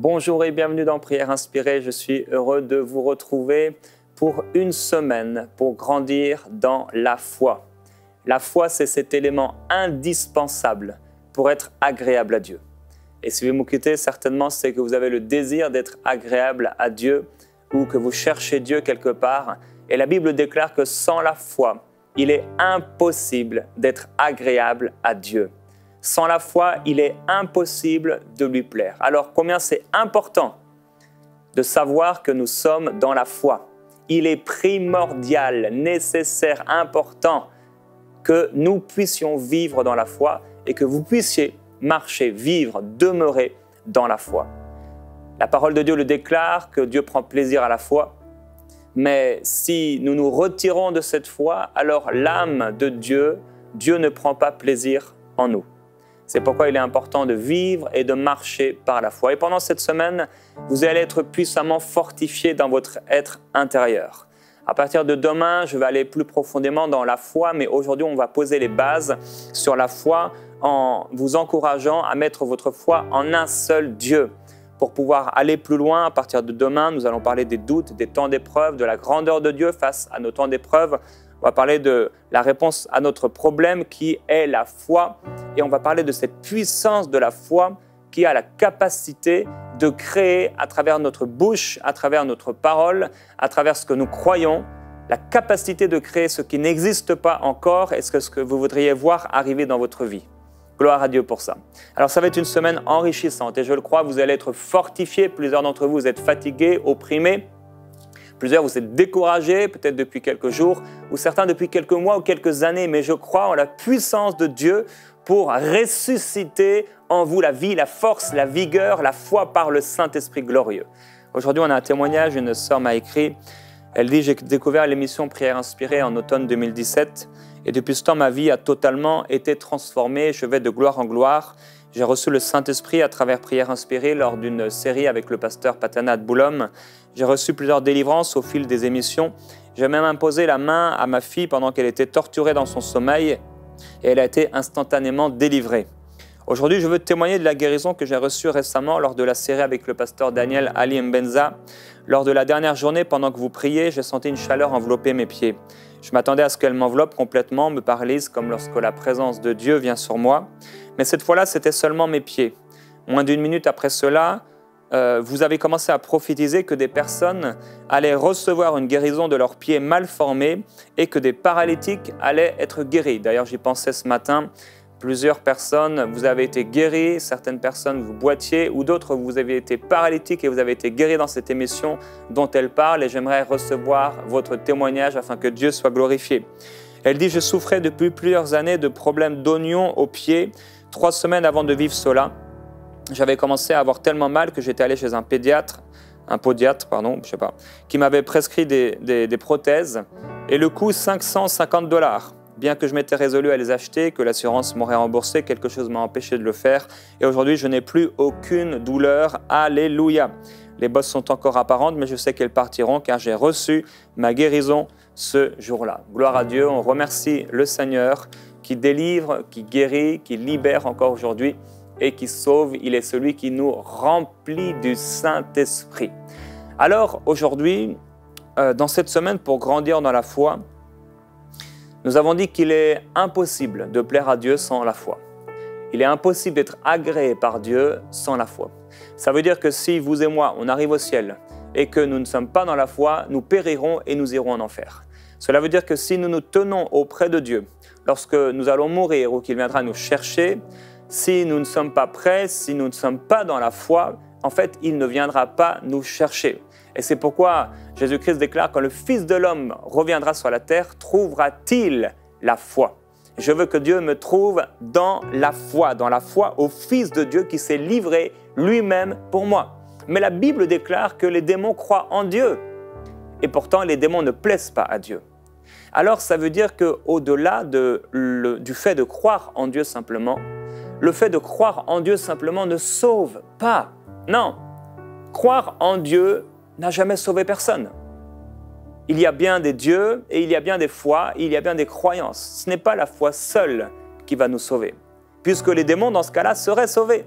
Bonjour et bienvenue dans Prière Inspirée. Je suis heureux de vous retrouver pour une semaine pour grandir dans la foi. La foi, c'est cet élément indispensable pour être agréable à Dieu. Et si vous m'écoutez, certainement, c'est que vous avez le désir d'être agréable à Dieu ou que vous cherchez Dieu quelque part. Et la Bible déclare que sans la foi, il est impossible d'être agréable à Dieu. Sans la foi, il est impossible de lui plaire. Alors, combien c'est important de savoir que nous sommes dans la foi. Il est primordial, nécessaire, important que nous puissions vivre dans la foi et que vous puissiez marcher, vivre, demeurer dans la foi. La parole de Dieu le déclare, que Dieu prend plaisir à la foi. Mais si nous nous retirons de cette foi, alors l'âme de Dieu, Dieu ne prend pas plaisir en nous. C'est pourquoi il est important de vivre et de marcher par la foi. Et pendant cette semaine, vous allez être puissamment fortifiés dans votre être intérieur. À partir de demain, je vais aller plus profondément dans la foi, mais aujourd'hui, on va poser les bases sur la foi en vous encourageant à mettre votre foi en un seul Dieu. Pour pouvoir aller plus loin, à partir de demain, nous allons parler des doutes, des temps d'épreuve, de la grandeur de Dieu face à nos temps d'épreuve. On va parler de la réponse à notre problème qui est la foi. Et on va parler de cette puissance de la foi qui a la capacité de créer à travers notre bouche, à travers notre parole, à travers ce que nous croyons, la capacité de créer ce qui n'existe pas encore et ce que vous voudriez voir arriver dans votre vie. Gloire à Dieu pour ça. Alors ça va être une semaine enrichissante et je le crois, vous allez être fortifiés. Plusieurs d'entre vous êtes fatigués, opprimés. Plusieurs, vous êtes découragés, peut-être depuis quelques jours, ou certains depuis quelques mois ou quelques années, mais je crois en la puissance de Dieu pour ressusciter en vous la vie, la force, la vigueur, la foi par le Saint-Esprit glorieux. Aujourd'hui, on a un témoignage, une sœur m'a écrit, elle dit « J'ai découvert l'émission Prière Inspirée en automne 2017 et depuis ce temps, ma vie a totalement été transformée, je vais de gloire en gloire. J'ai reçu le Saint-Esprit à travers Prière Inspirée lors d'une série avec le pasteur Patana de Boulogne. J'ai reçu plusieurs délivrances au fil des émissions. J'ai même imposé la main à ma fille pendant qu'elle était torturée dans son sommeil et elle a été instantanément délivrée. Aujourd'hui, je veux témoigner de la guérison que j'ai reçue récemment lors de la série avec le pasteur Daniel Ali Mbenza. Lors de la dernière journée, pendant que vous priez, j'ai senti une chaleur envelopper mes pieds. Je m'attendais à ce qu'elle m'enveloppe complètement, me paralyse comme lorsque la présence de Dieu vient sur moi. Mais cette fois-là, c'était seulement mes pieds. Moins d'une minute après cela, vous avez commencé à prophétiser que des personnes allaient recevoir une guérison de leurs pieds mal formés et que des paralytiques allaient être guéris. D'ailleurs, j'y pensais ce matin. Plusieurs personnes, vous avez été guéris, certaines personnes vous boitiez ou d'autres, vous avez été paralytiques et vous avez été guéris dans cette émission dont elle parle et j'aimerais recevoir votre témoignage afin que Dieu soit glorifié. Elle dit « Je souffrais depuis plusieurs années de problèmes d'oignons aux pieds. 3 semaines avant de vivre cela, j'avais commencé à avoir tellement mal que j'étais allé chez un podiatre, qui m'avait prescrit des prothèses et le coût 550 $. Bien que je m'étais résolu à les acheter, que l'assurance m'aurait remboursé, quelque chose m'a empêché de le faire. Et aujourd'hui, je n'ai plus aucune douleur. Alléluia. Les bosses sont encore apparentes, mais je sais qu'elles partiront car j'ai reçu ma guérison ce jour-là. Gloire à Dieu, on remercie le Seigneur qui délivre, qui guérit, qui libère encore aujourd'hui et qui sauve. Il est celui qui nous remplit du Saint-Esprit. Alors aujourd'hui, dans cette semaine, pour grandir dans la foi, nous avons dit qu'il est impossible de plaire à Dieu sans la foi. Il est impossible d'être agréé par Dieu sans la foi. Ça veut dire que si vous et moi, on arrive au ciel et que nous ne sommes pas dans la foi, nous périrons et nous irons en enfer. Cela veut dire que si nous nous tenons auprès de Dieu, lorsque nous allons mourir ou qu'il viendra nous chercher, si nous ne sommes pas prêts, si nous ne sommes pas dans la foi, en fait, il ne viendra pas nous chercher. Et c'est pourquoi Jésus-Christ déclare « Quand le Fils de l'homme reviendra sur la terre, trouvera-t-il la foi ?» Je veux que Dieu me trouve dans la foi au Fils de Dieu qui s'est livré lui-même pour moi. Mais la Bible déclare que les démons croient en Dieu. Et pourtant, les démons ne plaisent pas à Dieu. Alors, ça veut dire qu'au-delà du fait de croire en Dieu simplement, le fait de croire en Dieu simplement ne sauve pas. Non, croire en Dieu n'a jamais sauvé personne. Il y a bien des dieux et il y a bien des foi, il y a bien des croyances. Ce n'est pas la foi seule qui va nous sauver, puisque les démons, dans ce cas-là, seraient sauvés.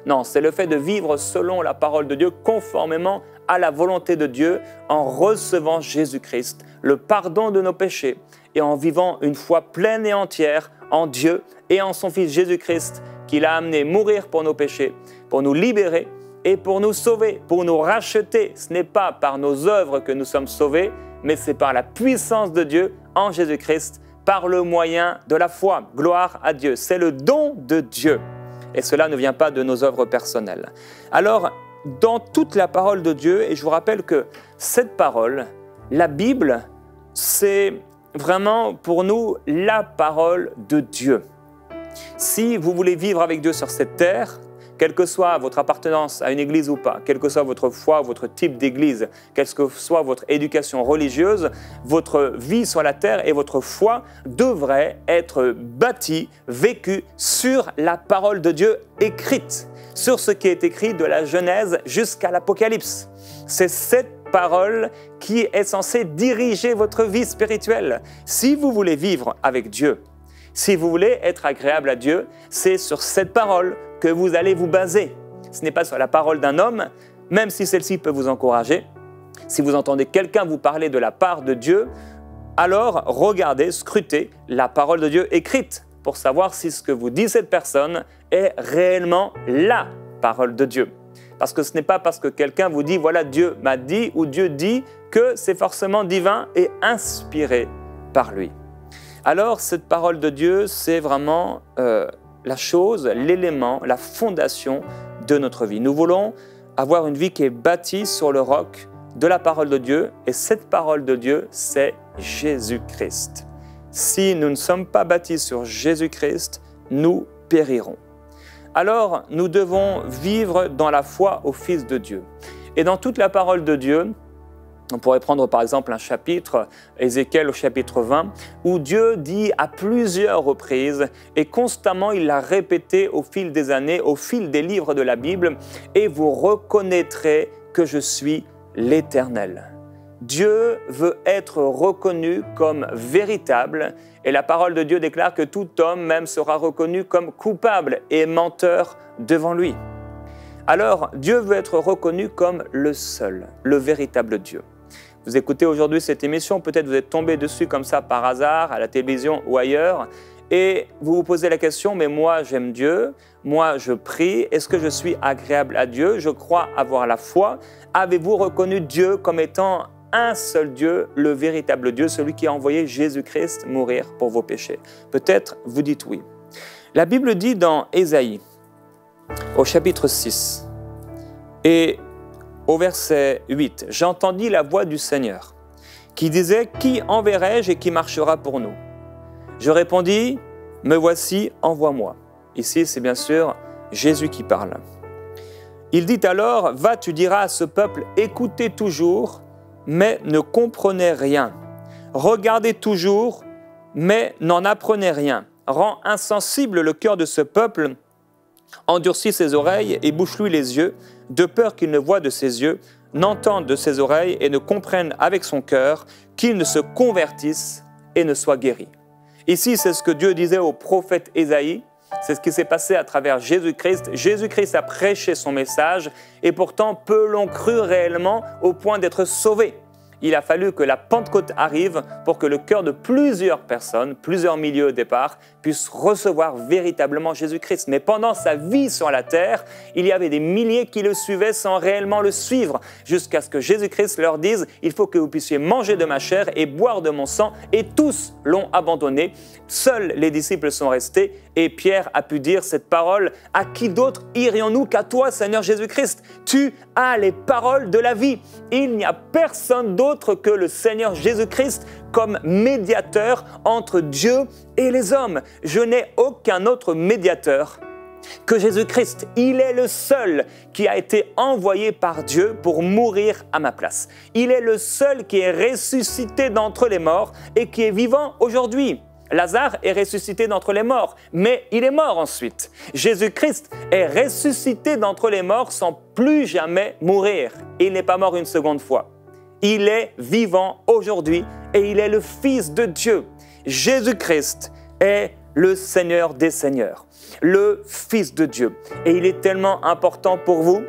Non, c'est le fait de vivre selon la parole de Dieu, conformément à la volonté de Dieu, en recevant Jésus-Christ, le pardon de nos péchés, et en vivant une foi pleine et entière en Dieu et en son Fils Jésus-Christ, qu'il a amené mourir pour nos péchés, pour nous libérer et pour nous sauver, pour nous racheter. Ce n'est pas par nos œuvres que nous sommes sauvés, mais c'est par la puissance de Dieu en Jésus-Christ, par le moyen de la foi. Gloire à Dieu. C'est le don de Dieu. Et cela ne vient pas de nos œuvres personnelles. Alors, dans toute la parole de Dieu, et je vous rappelle que cette parole, la Bible, c'est vraiment pour nous la parole de Dieu. Si vous voulez vivre avec Dieu sur cette terre, quelle que soit votre appartenance à une église ou pas, quelle que soit votre foi, votre type d'église, quelle que soit votre éducation religieuse, votre vie sur la terre et votre foi devraient être bâties, vécues sur la parole de Dieu écrite, sur ce qui est écrit de la Genèse jusqu'à l'Apocalypse. C'est cette parole qui est censée diriger votre vie spirituelle. Si vous voulez vivre avec Dieu, si vous voulez être agréable à Dieu, c'est sur cette parole que vous allez vous baser. Ce n'est pas sur la parole d'un homme, même si celle-ci peut vous encourager. Si vous entendez quelqu'un vous parler de la part de Dieu, alors regardez, scrutez la parole de Dieu écrite pour savoir si ce que vous dit cette personne est réellement la parole de Dieu. Parce que ce n'est pas parce que quelqu'un vous dit « voilà, Dieu m'a dit » ou « Dieu dit » que c'est forcément divin et inspiré par lui. Alors, cette parole de Dieu, c'est vraiment la chose, l'élément, la fondation de notre vie. Nous voulons avoir une vie qui est bâtie sur le roc de la parole de Dieu, et cette parole de Dieu, c'est Jésus-Christ. Si nous ne sommes pas bâtis sur Jésus-Christ, nous périrons. Alors, nous devons vivre dans la foi au Fils de Dieu. Et dans toute la parole de Dieu, on pourrait prendre par exemple un chapitre, Ézéchiel au chapitre 20, où Dieu dit à plusieurs reprises, et constamment il l'a répété au fil des années, au fil des livres de la Bible, « Et vous reconnaîtrez que je suis l'Éternel ». Dieu veut être reconnu comme véritable, et la parole de Dieu déclare que tout homme même sera reconnu comme coupable et menteur devant lui. Alors, Dieu veut être reconnu comme le seul, le véritable Dieu. Vous écoutez aujourd'hui cette émission, peut-être vous êtes tombé dessus comme ça par hasard, à la télévision ou ailleurs, et vous vous posez la question, mais moi j'aime Dieu, moi je prie, est-ce que je suis agréable à Dieu? Je crois avoir la foi. Avez-vous reconnu Dieu comme étant un seul Dieu, le véritable Dieu, celui qui a envoyé Jésus-Christ mourir pour vos péchés? Peut-être vous dites oui. La Bible dit dans Ésaïe, au chapitre 6 et au verset 8, « J'entendis la voix du Seigneur qui disait, « Qui enverrai-je et qui marchera pour nous ?» Je répondis, « Me voici, envoie-moi. » Ici, c'est bien sûr Jésus qui parle. Il dit alors, « Va, tu diras à ce peuple, écoutez toujours, mais ne comprenez rien. Regardez toujours, mais n'en apprenez rien. Rends insensible le cœur de ce peuple, endurcis ses oreilles et bouche-lui les yeux, de peur qu'il ne voie de ses yeux, n'entende de ses oreilles et ne comprenne avec son cœur, qu'il ne se convertisse et ne soit guéri. » Ici, c'est ce que Dieu disait au prophète Ésaïe. C'est ce qui s'est passé à travers Jésus-Christ. Jésus-Christ a prêché son message et pourtant peu l'ont cru réellement au point d'être sauvés. Il a fallu que la Pentecôte arrive pour que le cœur de plusieurs personnes, plusieurs milliers au départ, puissent recevoir véritablement Jésus-Christ. Mais pendant sa vie sur la terre, il y avait des milliers qui le suivaient sans réellement le suivre, jusqu'à ce que Jésus-Christ leur dise « Il faut que vous puissiez manger de ma chair et boire de mon sang » et tous l'ont abandonné. Seuls les disciples sont restés et Pierre a pu dire cette parole « À qui d'autre irions-nous qu'à toi, Seigneur Jésus-Christ? Tu as les paroles de la vie. Il n'y a personne d'autre que le Seigneur Jésus-Christ comme médiateur entre Dieu et les hommes. Je n'ai aucun autre médiateur que Jésus-Christ. Il est le seul qui a été envoyé par Dieu pour mourir à ma place. Il est le seul qui est ressuscité d'entre les morts et qui est vivant aujourd'hui. Lazare est ressuscité d'entre les morts, mais il est mort ensuite. Jésus-Christ est ressuscité d'entre les morts sans plus jamais mourir. Il n'est pas mort une seconde fois. Il est vivant aujourd'hui et il est le Fils de Dieu. Jésus-Christ est le Seigneur des Seigneurs, le Fils de Dieu. Et il est tellement important pour vous,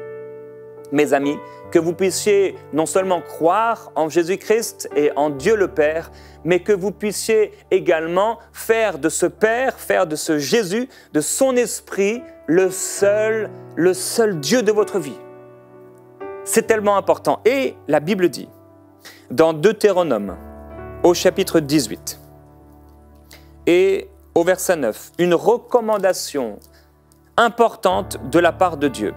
mes amis, que vous puissiez non seulement croire en Jésus-Christ et en Dieu le Père, mais que vous puissiez également faire de ce Père, faire de ce Jésus, de son Esprit, le seul Dieu de votre vie. C'est tellement important. Et la Bible dit, dans Deutéronome, au chapitre 18 et au verset 9, une recommandation importante de la part de Dieu.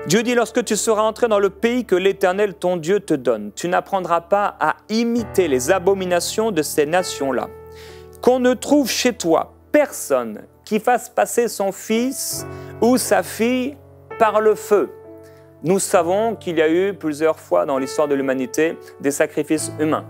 Dieu dit, lorsque tu seras entré dans le pays que l'Éternel, ton Dieu, te donne, tu n'apprendras pas à imiter les abominations de ces nations-là. Qu'on ne trouve chez toi personne qui fasse passer son fils ou sa fille par le feu. Nous savons qu'il y a eu plusieurs fois dans l'histoire de l'humanité des sacrifices humains.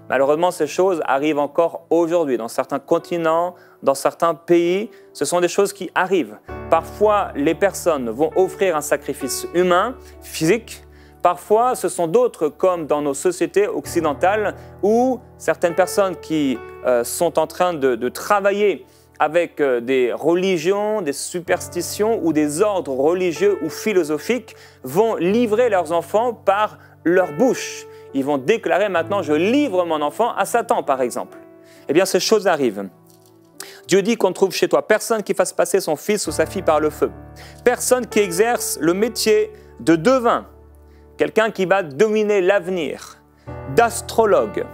Malheureusement, ces choses arrivent encore aujourd'hui dans certains continents, dans certains pays. Ce sont des choses qui arrivent. Parfois, les personnes vont offrir un sacrifice humain, physique. Parfois, ce sont d'autres, comme dans nos sociétés occidentales, où certaines personnes qui sont en train de travailler avec des religions, des superstitions ou des ordres religieux ou philosophiques, vont livrer leurs enfants par leur bouche. Ils vont déclarer maintenant « je livre mon enfant à Satan » par exemple. Eh bien, ces choses arrivent. Dieu dit qu'on trouve chez toi personne qui fasse passer son fils ou sa fille par le feu. Personne qui exerce le métier de devin. Quelqu'un qui va dominer l'avenir. D'astrologue.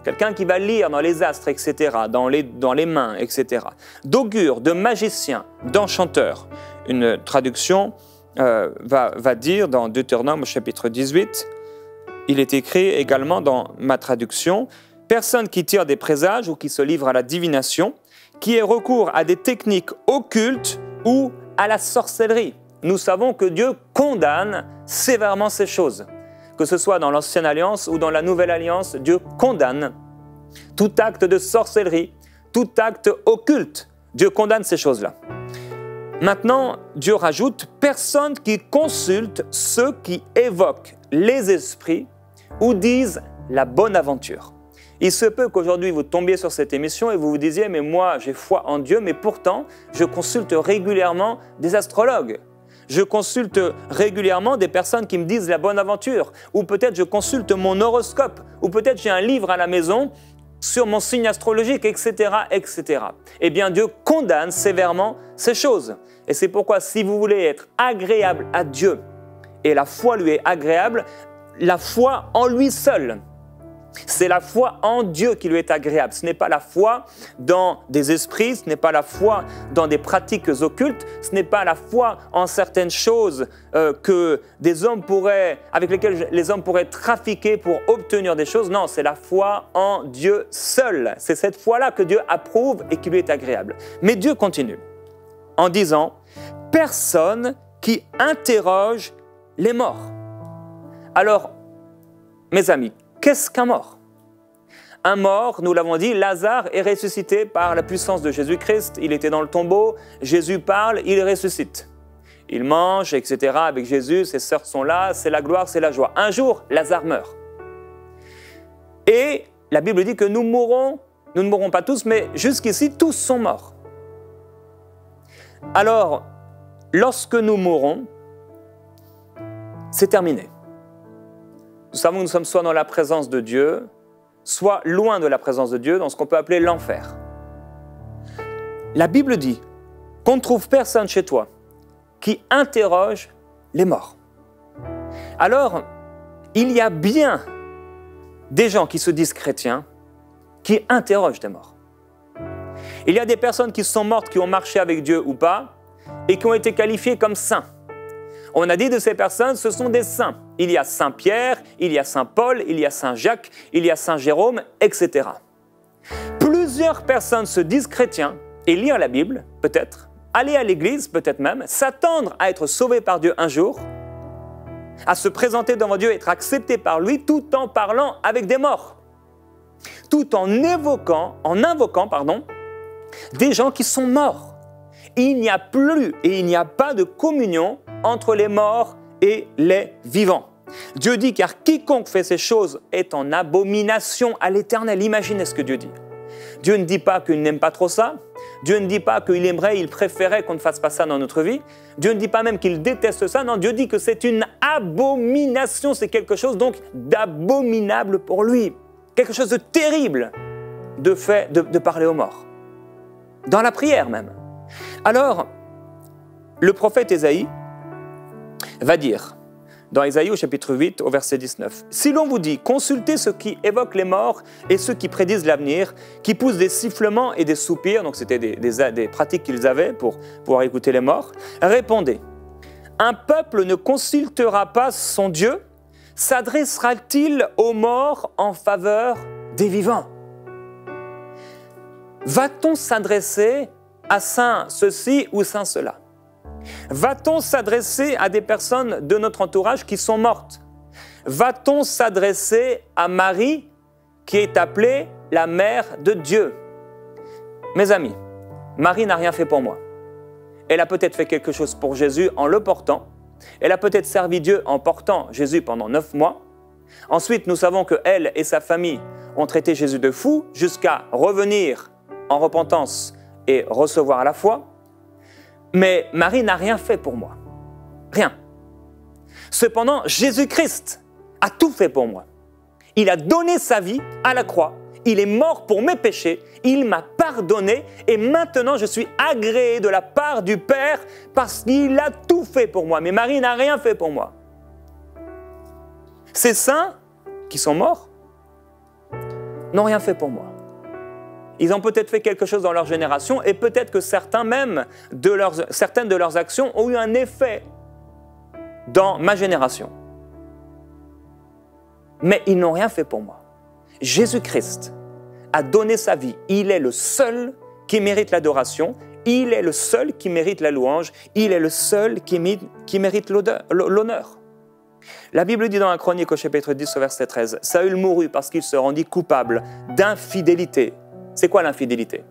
Quelqu'un qui va lire dans les astres, etc., dans les mains, etc. D'augure, de magicien, d'enchanteur. Une traduction va dire dans Deutéronome au chapitre 18, il est écrit également dans ma traduction, « Personne qui tire des présages ou qui se livre à la divination, qui ait recours à des techniques occultes ou à la sorcellerie. » Nous savons que Dieu condamne sévèrement ces choses. Que ce soit dans l'Ancienne Alliance ou dans la Nouvelle Alliance, Dieu condamne tout acte de sorcellerie, tout acte occulte. Dieu condamne ces choses-là. Maintenant, Dieu rajoute « personne qui consulte ceux qui évoquent les esprits ou disent la bonne aventure ». Il se peut qu'aujourd'hui vous tombiez sur cette émission et vous vous disiez « mais moi j'ai foi en Dieu, mais pourtant je consulte régulièrement des astrologues ». Je consulte régulièrement des personnes qui me disent la bonne aventure, ou peut-être je consulte mon horoscope, ou peut-être j'ai un livre à la maison sur mon signe astrologique, etc., etc. Eh bien, Dieu condamne sévèrement ces choses. Et c'est pourquoi, si vous voulez être agréable à Dieu, et la foi lui est agréable, la foi en lui seul. C'est la foi en Dieu qui lui est agréable. Ce n'est pas la foi dans des esprits, ce n'est pas la foi dans des pratiques occultes, ce n'est pas la foi en certaines choses avec lesquelles les hommes pourraient trafiquer pour obtenir des choses. Non, c'est la foi en Dieu seul. C'est cette foi-là que Dieu approuve et qui lui est agréable. Mais Dieu continue en disant « personne qui interroge les morts ». Alors, mes amis, qu'est-ce qu'un mort? Un mort, nous l'avons dit, Lazare est ressuscité par la puissance de Jésus-Christ. Il était dans le tombeau, Jésus parle, il ressuscite. Il mange, etc. avec Jésus, ses sœurs sont là, c'est la gloire, c'est la joie. Un jour, Lazare meurt. Et la Bible dit que nous ne mourrons pas tous, mais jusqu'ici, tous sont morts. Alors, lorsque nous mourrons, c'est terminé. Nous savons que nous sommes soit dans la présence de Dieu, soit loin de la présence de Dieu, dans ce qu'on peut appeler l'enfer. La Bible dit qu'on ne trouve personne chez toi qui interroge les morts. Alors, il y a bien des gens qui se disent chrétiens qui interrogent des morts. Il y a des personnes qui sont mortes, qui ont marché avec Dieu ou pas, et qui ont été qualifiées comme saints. On a dit de ces personnes, ce sont des saints. Il y a Saint Pierre, il y a Saint Paul, il y a Saint Jacques, il y a Saint Jérôme, etc. Plusieurs personnes se disent chrétiens et lire la Bible, peut-être, aller à l'église, peut-être même, s'attendre à être sauvés par Dieu un jour, à se présenter devant Dieu, être acceptés par lui, tout en parlant avec des morts, tout en invoquant, des gens qui sont morts. Il n'y a plus et il n'y a pas de communion entre les morts et les vivants. Dieu dit, car quiconque fait ces choses est en abomination à l'Éternel. Imaginez ce que Dieu dit. Dieu ne dit pas qu'il n'aime pas trop ça. Dieu ne dit pas qu'il aimerait, il préférait qu'on ne fasse pas ça dans notre vie. Dieu ne dit pas même qu'il déteste ça. Non, Dieu dit que c'est une abomination. C'est quelque chose donc d'abominable pour lui. Quelque chose de terrible de parler aux morts. Dans la prière même. Alors, le prophète Ésaïe va dire, dans Ésaïe au chapitre 8, au verset 19, « Si l'on vous dit, consultez ceux qui évoquent les morts et ceux qui prédisent l'avenir, qui poussent des sifflements et des soupirs, donc c'était des pratiques qu'ils avaient pour pouvoir écouter les morts, répondez, un peuple ne consultera pas son Dieu, s'adressera-t-il aux morts en faveur des vivants ?» Va-t-on s'adresser à saint ceci ou saint cela? Va-t-on s'adresser à des personnes de notre entourage qui sont mortes? Va-t-on s'adresser à Marie, qui est appelée la mère de Dieu? Mes amis, Marie n'a rien fait pour moi. Elle a peut-être fait quelque chose pour Jésus en le portant. Elle a peut-être servi Dieu en portant Jésus pendant 9 mois. Ensuite, nous savons qu'elle et sa famille ont traité Jésus de fou jusqu'à revenir en repentance et recevoir la foi. Mais Marie n'a rien fait pour moi. Rien. Cependant, Jésus-Christ a tout fait pour moi. Il a donné sa vie à la croix. Il est mort pour mes péchés. Il m'a pardonné. Et maintenant, je suis agréé de la part du Père parce qu'il a tout fait pour moi. Mais Marie n'a rien fait pour moi. Ces saints qui sont morts n'ont rien fait pour moi. Ils ont peut-être fait quelque chose dans leur génération et peut-être que certaines de leurs actions ont eu un effet dans ma génération. Mais ils n'ont rien fait pour moi. Jésus-Christ a donné sa vie. Il est le seul qui mérite l'adoration. Il est le seul qui mérite la louange. Il est le seul qui mérite l'honneur. La Bible dit dans la Chronique au chapitre 10 au verset 13, « Saül mourut parce qu'il se rendit coupable d'infidélité. » C'est quoi l'infidélité?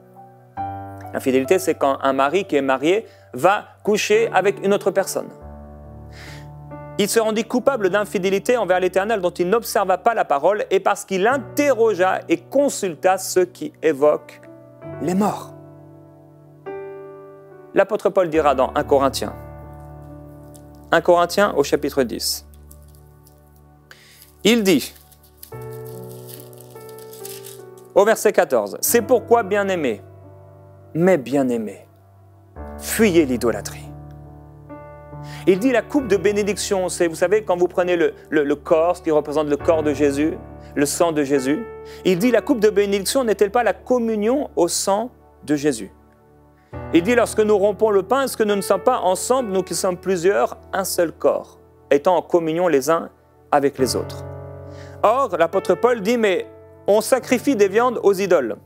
L'infidélité, c'est quand un mari qui est marié va coucher avec une autre personne. Il se rendit coupable d'infidélité envers l'Éternel dont il n'observa pas la parole et parce qu'il interrogea et consulta ceux qui évoquent les morts. L'apôtre Paul dira dans 1 Corinthiens au chapitre 10, il dit, au verset 14, « C'est pourquoi, bien-aimés, mes bien-aimés, fuyez l'idolâtrie. » Il dit la coupe de bénédiction, c'est, vous savez, quand vous prenez le corps, ce qui représente le corps de Jésus, le sang de Jésus, il dit la coupe de bénédiction n'est-elle pas la communion au sang de Jésus? Il dit lorsque nous rompons le pain, est-ce que nous ne sommes pas ensemble, nous qui sommes plusieurs, un seul corps, étant en communion les uns avec les autres? Or, l'apôtre Paul dit, mais on sacrifie des viandes aux idoles.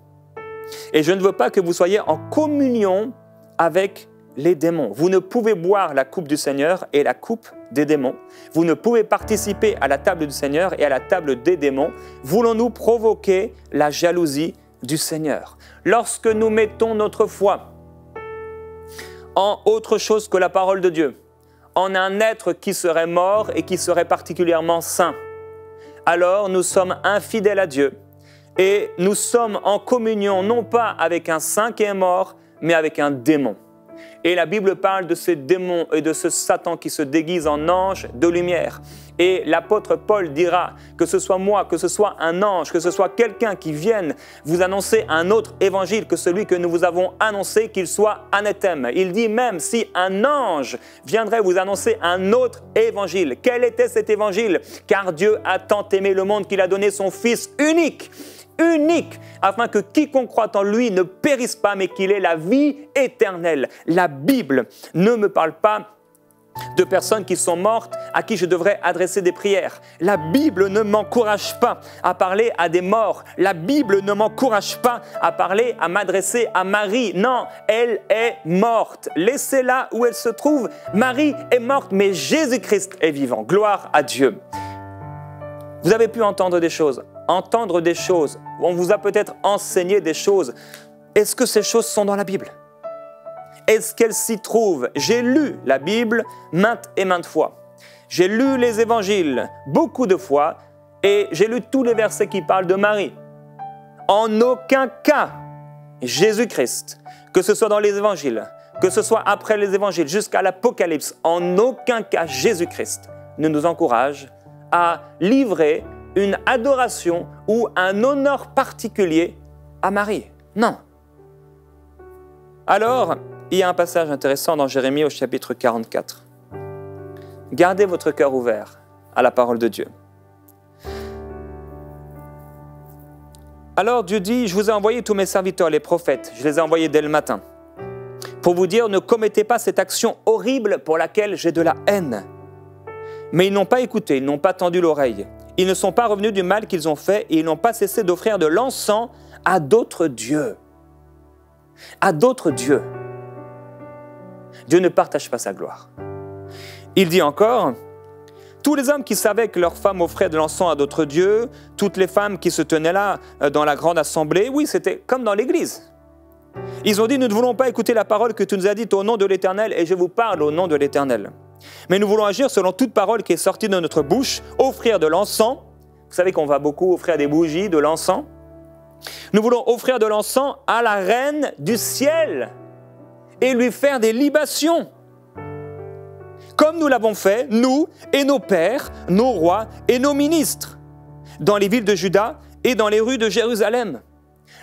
Et je ne veux pas que vous soyez en communion avec les démons. Vous ne pouvez boire la coupe du Seigneur et la coupe des démons. Vous ne pouvez participer à la table du Seigneur et à la table des démons. Voulons-nous provoquer la jalousie du Seigneur? Lorsque nous mettons notre foi en autre chose que la parole de Dieu, en un être qui serait mort et qui serait particulièrement saint, alors nous sommes infidèles à Dieu. Et nous sommes en communion non pas avec un saint qui est mort, mais avec un démon. Et la Bible parle de ces démons et de ce Satan qui se déguise en ange de lumière. Et l'apôtre Paul dira que ce soit moi, que ce soit un ange, que ce soit quelqu'un qui vienne vous annoncer un autre évangile que celui que nous vous avons annoncé, qu'il soit anathème. Il dit même si un ange viendrait vous annoncer un autre évangile. Quel était cet évangile? Car Dieu a tant aimé le monde qu'il a donné son Fils unique, afin que quiconque croit en lui ne périsse pas, mais qu'il ait la vie éternelle. La Bible ne me parle pas de personnes qui sont mortes à qui je devrais adresser des prières. La Bible ne m'encourage pas à parler à des morts. La Bible ne m'encourage pas à m'adresser à Marie. Non, elle est morte. Laissez-la où elle se trouve. Marie est morte, mais Jésus-Christ est vivant. Gloire à Dieu. Vous avez pu entendre des choses. On vous a peut-être enseigné des choses. Est-ce que ces choses sont dans la Bible? Est-ce qu'elles s'y trouvent? J'ai lu la Bible maintes et maintes fois. J'ai lu les évangiles beaucoup de fois et j'ai lu tous les versets qui parlent de Marie. En aucun cas, Jésus-Christ, que ce soit dans les évangiles, que ce soit après les évangiles, jusqu'à l'Apocalypse, en aucun cas Jésus-Christ ne nous encourage à livrer une adoration ou un honneur particulier à Marie. Non. Alors, il y a un passage intéressant dans Jérémie au chapitre 44. Gardez votre cœur ouvert à la parole de Dieu. Alors Dieu dit, je vous ai envoyé tous mes serviteurs, les prophètes, je les ai envoyés dès le matin, pour vous dire, ne commettez pas cette action horrible pour laquelle j'ai de la haine. Mais ils n'ont pas écouté, ils n'ont pas tendu l'oreille. Ils ne sont pas revenus du mal qu'ils ont fait et ils n'ont pas cessé d'offrir de l'encens à d'autres dieux. À d'autres dieux. Dieu ne partage pas sa gloire. Il dit encore, tous les hommes qui savaient que leurs femmes offraient de l'encens à d'autres dieux, toutes les femmes qui se tenaient là dans la grande assemblée, oui, c'était comme dans l'église. Ils ont dit, nous ne voulons pas écouter la parole que tu nous as dite au nom de l'Éternel et je vous parle au nom de l'Éternel. Mais nous voulons agir selon toute parole qui est sortie de notre bouche, offrir de l'encens. Vous savez qu'on va beaucoup offrir des bougies, de l'encens. Nous voulons offrir de l'encens à la reine du ciel et lui faire des libations. Comme nous l'avons fait, nous et nos pères, nos rois et nos ministres, dans les villes de Juda et dans les rues de Jérusalem.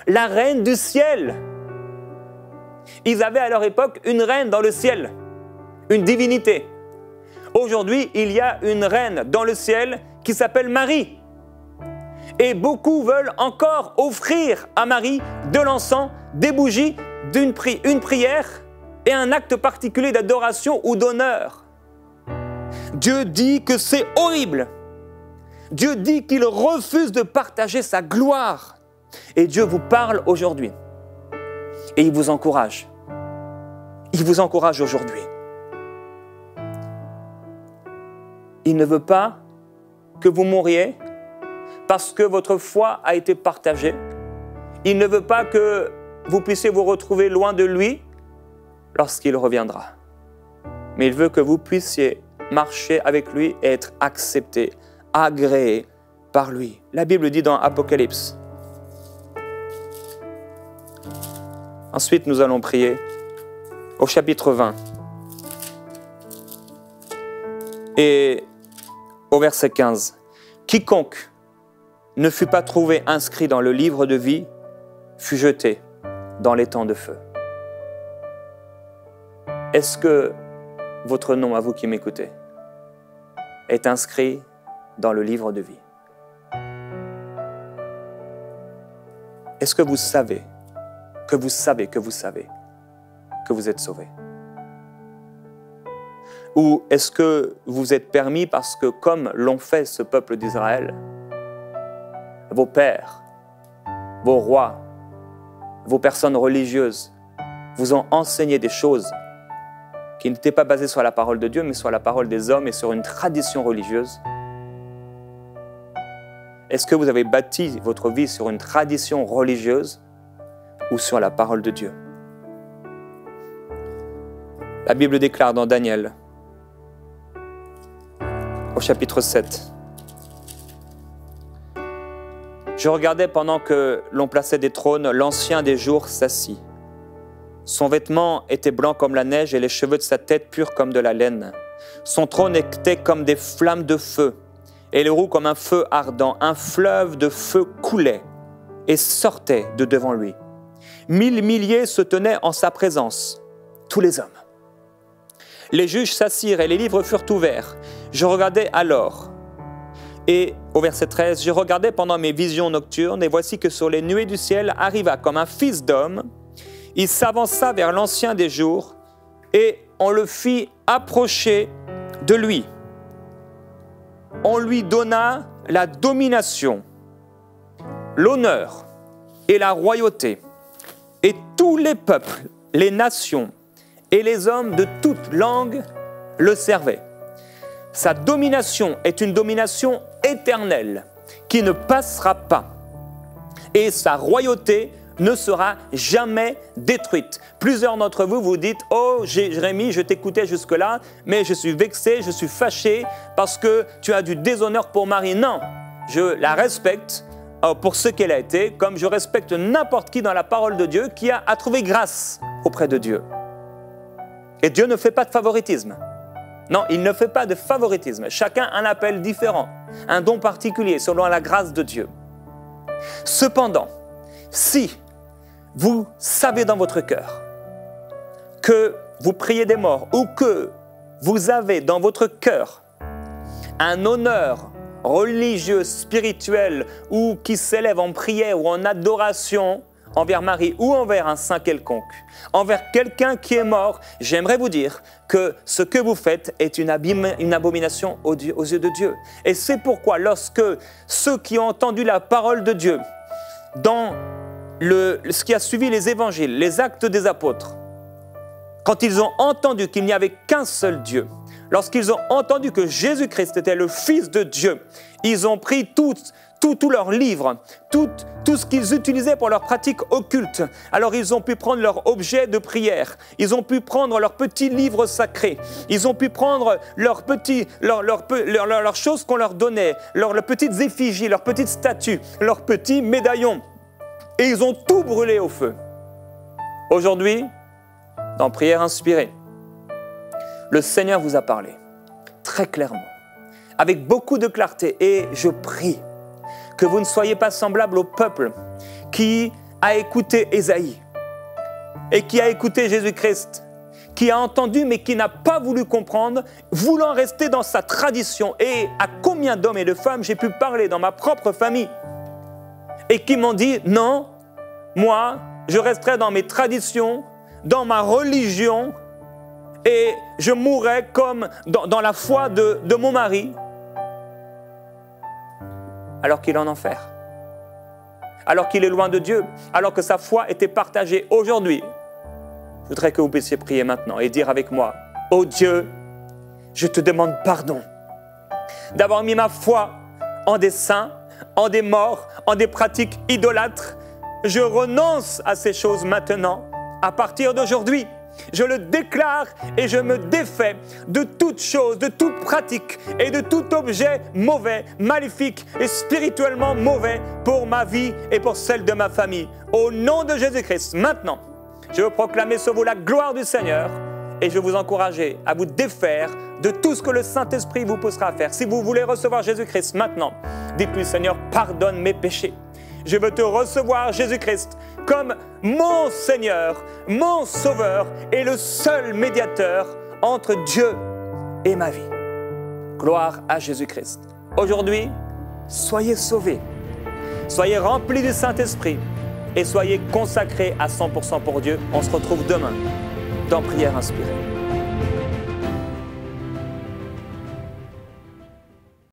La reine du ciel. Ils avaient à leur époque une reine dans le ciel, une divinité. Aujourd'hui, il y a une reine dans le ciel qui s'appelle Marie. Et beaucoup veulent encore offrir à Marie de l'encens, des bougies, une prière et un acte particulier d'adoration ou d'honneur. Dieu dit que c'est horrible. Dieu dit qu'il refuse de partager sa gloire. Et Dieu vous parle aujourd'hui. Et il vous encourage. Il vous encourage aujourd'hui. Il ne veut pas que vous mouriez parce que votre foi a été partagée. Il ne veut pas que vous puissiez vous retrouver loin de lui lorsqu'il reviendra. Mais il veut que vous puissiez marcher avec lui et être accepté, agréé par lui. La Bible dit dans Apocalypse. Ensuite, nous allons prier au chapitre 20 et au verset 15. Quiconque ne fut pas trouvé inscrit dans le livre de vie fut jeté dans l'étang de feu. Est-ce que votre nom, à vous qui m'écoutez, est inscrit dans le livre de vie? Est-ce que vous savez que vous êtes sauvé? Ou est-ce que vous êtes permis parce que, comme l'ont fait ce peuple d'Israël, vos pères, vos rois, vos personnes religieuses vous ont enseigné des choses qui n'étaient pas basées sur la parole de Dieu, mais sur la parole des hommes et sur une tradition religieuse? Est-ce que vous avez bâti votre vie sur une tradition religieuse ou sur la parole de Dieu? La Bible déclare dans Daniel, au chapitre 7, « Je regardais pendant que l'on plaçait des trônes, l'ancien des jours s'assit. Son vêtement était blanc comme la neige et les cheveux de sa tête purs comme de la laine. Son trône était comme des flammes de feu et les roues comme un feu ardent. Un fleuve de feu coulait et sortait de devant lui. 1000 milliers se tenaient en sa présence, tous les hommes. Les juges s'assirent et les livres furent ouverts. Je regardais alors. » Et au verset 13, « Je regardais pendant mes visions nocturnes, et voici que sur les nuées du ciel arriva comme un fils d'homme. Il s'avança vers l'ancien des jours, et on le fit approcher de lui. On lui donna la domination, l'honneur et la royauté, et tous les peuples, les nations et les hommes de toute langue le servaient. Sa domination est une domination éternelle qui ne passera pas. Et sa royauté ne sera jamais détruite. » Plusieurs d'entre vous vous dites « Oh Jérémie, je t'écoutais jusque-là, mais je suis vexé, je suis fâché parce que tu as du déshonneur pour Marie. » Non, je la respecte pour ce qu'elle a été, comme je respecte n'importe qui dans la parole de Dieu qui a trouvé grâce auprès de Dieu. Et Dieu ne fait pas de favoritisme. Non, il ne fait pas de favoritisme. Chacun a un appel différent, un don particulier selon la grâce de Dieu. Cependant, si vous savez dans votre cœur que vous priez des morts ou que vous avez dans votre cœur un honneur religieux, spirituel ou qui s'élève en prière ou en adoration envers Marie ou envers un saint quelconque, envers quelqu'un qui est mort, j'aimerais vous dire que ce que vous faites est une abomination aux yeux de Dieu. Et c'est pourquoi lorsque ceux qui ont entendu la parole de Dieu dans ce qui a suivi les évangiles, les actes des apôtres, quand ils ont entendu qu'il n'y avait qu'un seul Dieu, lorsqu'ils ont entendu que Jésus-Christ était le Fils de Dieu, ils ont pris tous leurs livres, tout ce qu'ils utilisaient pour leurs pratiques occultes. Alors ils ont pu prendre leur objet de prière, ils ont pu prendre leurs petits livres sacrés, ils ont pu prendre leurs choses qu'on leur donnait, leurs petites effigies, leurs petites statues, leurs petits médaillons, et ils ont tout brûlé au feu. Aujourd'hui, dans Prière inspirée, le Seigneur vous a parlé très clairement, avec beaucoup de clarté, et je prie que vous ne soyez pas semblables au peuple qui a écouté Ésaïe et qui a écouté Jésus-Christ, qui a entendu mais qui n'a pas voulu comprendre, voulant rester dans sa tradition. Et à combien d'hommes et de femmes j'ai pu parler dans ma propre famille et qui m'ont dit « Non, moi, je resterai dans mes traditions, dans ma religion et je mourrai comme dans la foi de mon mari. » Alors qu'il est en enfer, alors qu'il est loin de Dieu, alors que sa foi était partagée. Aujourd'hui, je voudrais que vous puissiez prier maintenant et dire avec moi, « Oh Dieu, je te demande pardon d'avoir mis ma foi en des saints, en des morts, en des pratiques idolâtres. Je renonce à ces choses maintenant, à partir d'aujourd'hui. Je le déclare et je me défais de toute chose, de toute pratique et de tout objet mauvais, maléfique et spirituellement mauvais pour ma vie et pour celle de ma famille. Au nom de Jésus-Christ, maintenant, je veux proclamer sur vous la gloire du Seigneur et je veux vous encourager à vous défaire de tout ce que le Saint-Esprit vous poussera à faire. Si vous voulez recevoir Jésus-Christ maintenant, dites-lui, Seigneur, pardonne mes péchés. Je veux te recevoir, Jésus-Christ, comme mon Seigneur, mon Sauveur et le seul médiateur entre Dieu et ma vie. Gloire à Jésus-Christ. Aujourd'hui, soyez sauvés, soyez remplis du Saint-Esprit et soyez consacrés à 100% pour Dieu. On se retrouve demain dans Prière inspirée.